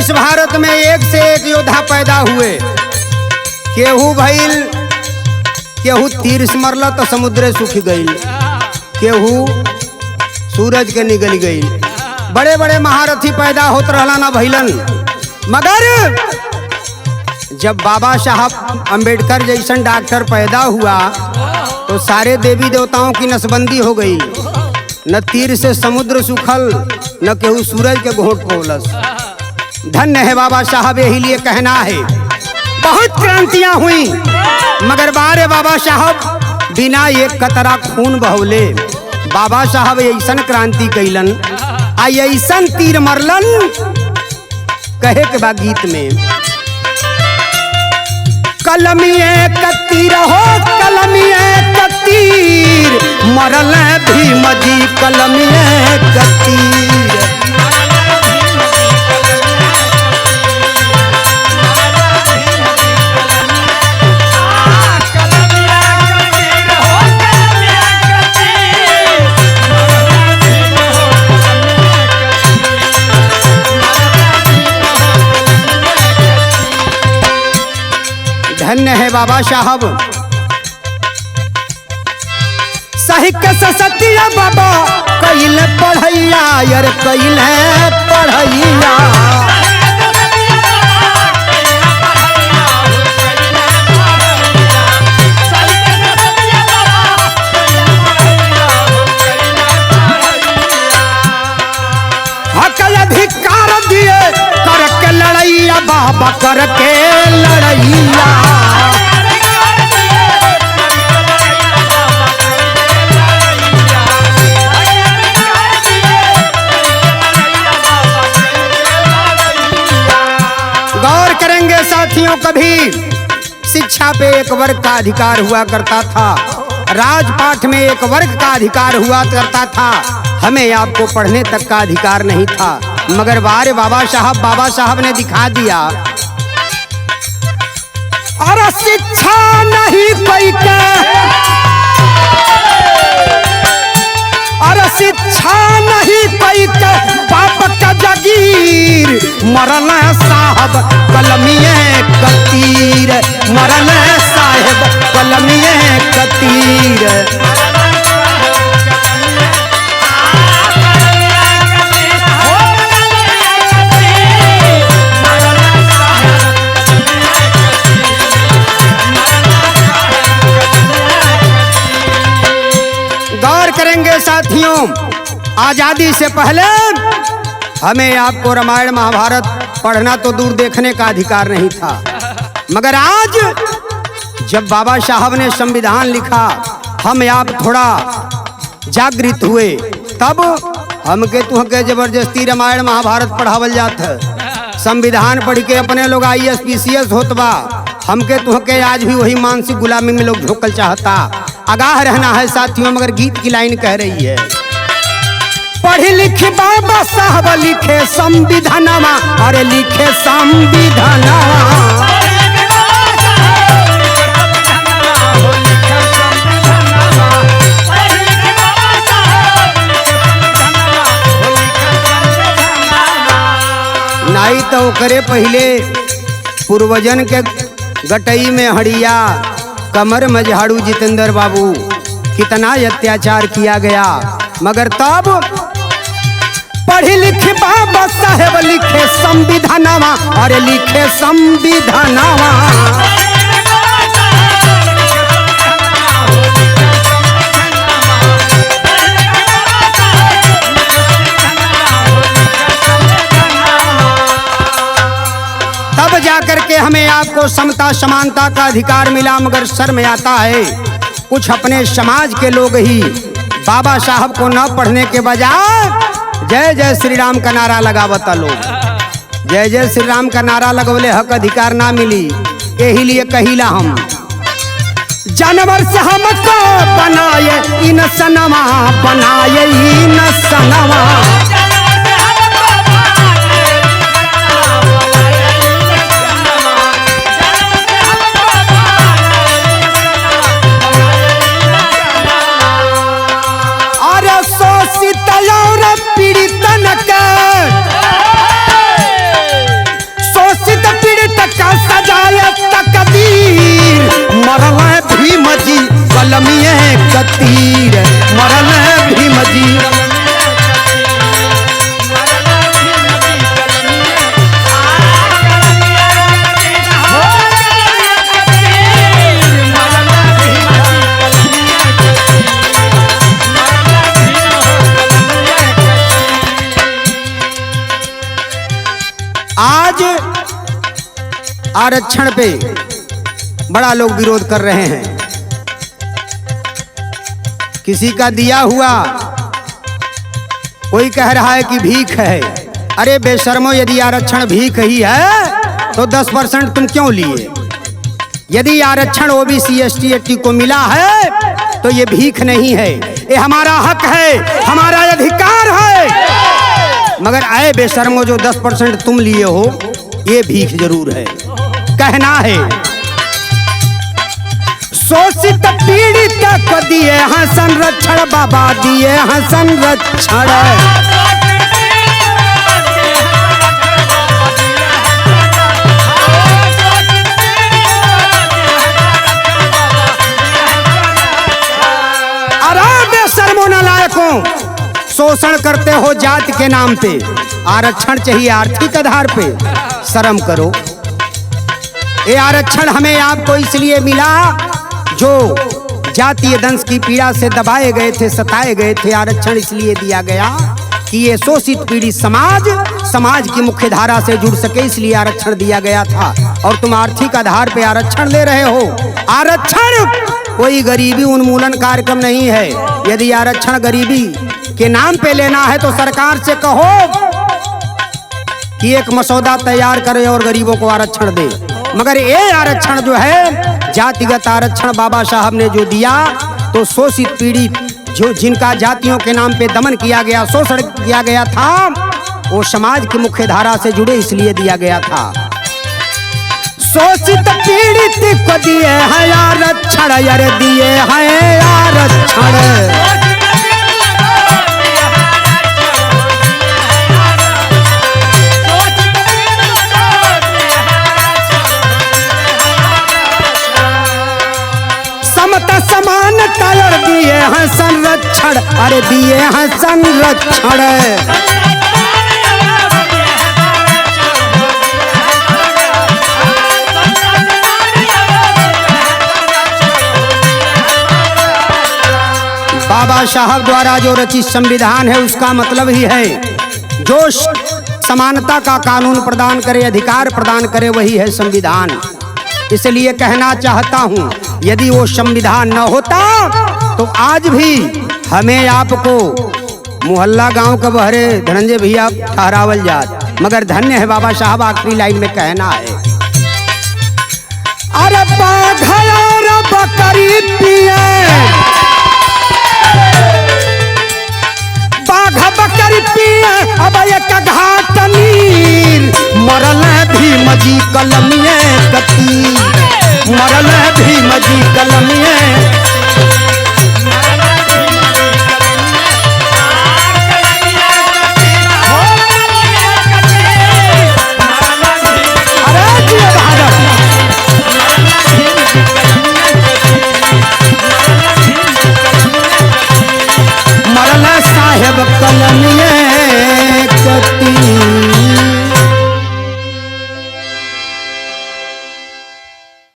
इस भारत में एक से एक योद्धा पैदा हुए। केहू भइल, केहू तीर से मरल तो समुद्र सूख गईल, केहू सूरज के निगल गईल। बड़े बड़े महारथी पैदा होत रहला ना भइलन, मगर जब बाबा साहब अंबेडकर जैसन डॉक्टर पैदा हुआ तो सारे देवी देवताओं की नसबंदी हो गई। न तीर से समुद्र सूखल, न केहू सूरज के घोंट पौलस। धन्य है बाबा साहब, यही लिए कहना है। बहुत क्रांतियां हुई मगर बारे बाबा साहब बिना एक कतरा खून बहौले बाबा साहब ऐसन क्रांति कैलन, आ ऐसन तीर मरलन। कहे के बा गीत में, कलमिए कतीर हो कलमिए कतीर, मरल भीम जी कलमिए कतीर। धन्य है बाबा साहब। साहित्य से सतिया बाबा कैल पढ़ैया, यार कैल पढ़ैया। हकल अधिकार दिए करके लड़ैया बाबा, करके लड़ैया। गौर करेंगे साथियों, कभी शिक्षा पे एक वर्ग का अधिकार हुआ करता था, राजपाठ में एक वर्ग का अधिकार हुआ करता था, हमें आपको पढ़ने तक का अधिकार नहीं था। मगर बारे बाबा साहब ने दिखा दिया, अरे शिक्षा नहीं कोई के, अरे शिक्षा नहीं कोई के बाप का जगीर, मरल साहब कलमिए कतीर, मरल साहब कलमिए कतीर। गौर करेंगे साथियों, आजादी से पहले हमें आपको रामायण महाभारत पढ़ना तो दूर देखने का अधिकार नहीं था, मगर आज जब बाबा साहब ने संविधान लिखा, हम आप थोड़ा जागृत हुए, तब हमके तुहके जबरदस्ती रामायण महाभारत पढ़ावल जात है। संविधान पढ़ के अपने लोग IAS PCS होत बा, हमके तुहके आज भी वही मानसिक गुलामी में लोग ढोकल चाहता। आगाह रहना है साथियों, मगर गीत की लाइन कह रही है, पढ़ लिख बाबा साहब लिखे संविधानमा, अरे लिखे संविधानमा। नहीं तो करे पहले पूर्वजन के गटई में हड़िया, कमर में झाड़ू जितेंद्र बाबू, कितना अत्याचार किया गया, मगर तब पढ़ लिख बाबा साहेब लिखे संविधानमा, अरे लिखे संविधानमा। तब जाकर के हमें आपको समता समानता का अधिकार मिला। मगर शर्म आता है, कुछ अपने समाज के लोग ही बाबा साहब को न पढ़ने के बजाय जय जय श्री राम का नारा लगावता लोग। जय जय श्री राम का नारा लगवले हक अधिकार ना मिली, यही लिए कहिला हम, जानवर से हमको बनाए इंसानमा, बनाए इंसानमा। कतीर मरल भीम जी। आज आरक्षण पे बड़ा लोग विरोध कर रहे हैं। किसी का दिया हुआ कोई कह रहा है कि भीख है। अरे बेशर्मो, यदि आरक्षण भीख ही है तो 10% तुम क्यों लिए? यदि आरक्षण ओबीसी एसटी एसटी को मिला है तो ये भीख नहीं है, ये हमारा हक है, हमारा अधिकार है। मगर आए बेशर्मो, जो 10% तुम लिए हो ये भीख जरूर है। कहना है शोषित पीड़ित को दिए हैं संरक्षण, बाबा दिए हैं संरक्षण। अरे बेशर्मो नालायकों, शोषण करते हो जाति के नाम पे, आरक्षण चाहिए आर्थिक आधार पे। शर्म करो। ये आरक्षण हमें आपको इसलिए मिला जो जातीय दंश की पीड़ा से दबाए गए थे, सताए गए थे। आरक्षण इसलिए दिया गया कि ये शोषित पीड़ित समाज की मुख्य धारा से जुड़ सके, इसलिए आरक्षण दिया गया था। और तुम आर्थिक आधार पे आरक्षण ले रहे हो। आरक्षण कोई गरीबी उन्मूलन कार्यक्रम नहीं है। यदि आरक्षण गरीबी के नाम पे लेना है तो सरकार से कहो कि एक मसौदा तैयार करे और गरीबों को आरक्षण दे। मगर ये आरक्षण जो है जातिगत आरक्षण बाबा साहब ने जो दिया, तो शोषित पीड़ित जो जिनका जातियों के नाम पे दमन किया गया, शोषण किया गया था, वो समाज की मुख्य धारा से जुड़े इसलिए दिया गया था। शोषित पीड़ित को दिए हैं आरक्षण, यार दिए हैं आरक्षण। समानता और दिए हैं संरक्षण, अरे दिए हैं संरक्षण। बाबा साहब द्वारा जो रचित संविधान है उसका मतलब ही है जो समानता का कानून प्रदान करे, अधिकार प्रदान करे, वही है संविधान। इसलिए कहना चाहता हूँ, यदि वो संविधान न होता तो आज भी हमें आपको मोहल्ला गांव का बहरे धनंजय भैया ठहरावल जात। मगर धन्य है बाबा साहब, आखिरी लाइन में कहना है, अरे बाघा बकरी पिए, बाघ बकरी पिए, अब एक घाट नीर मरल भीम जी कलमिए कती, मरल भीम जी कलमिए। अरे जी भारत, मरल साहेब कलमिए कती।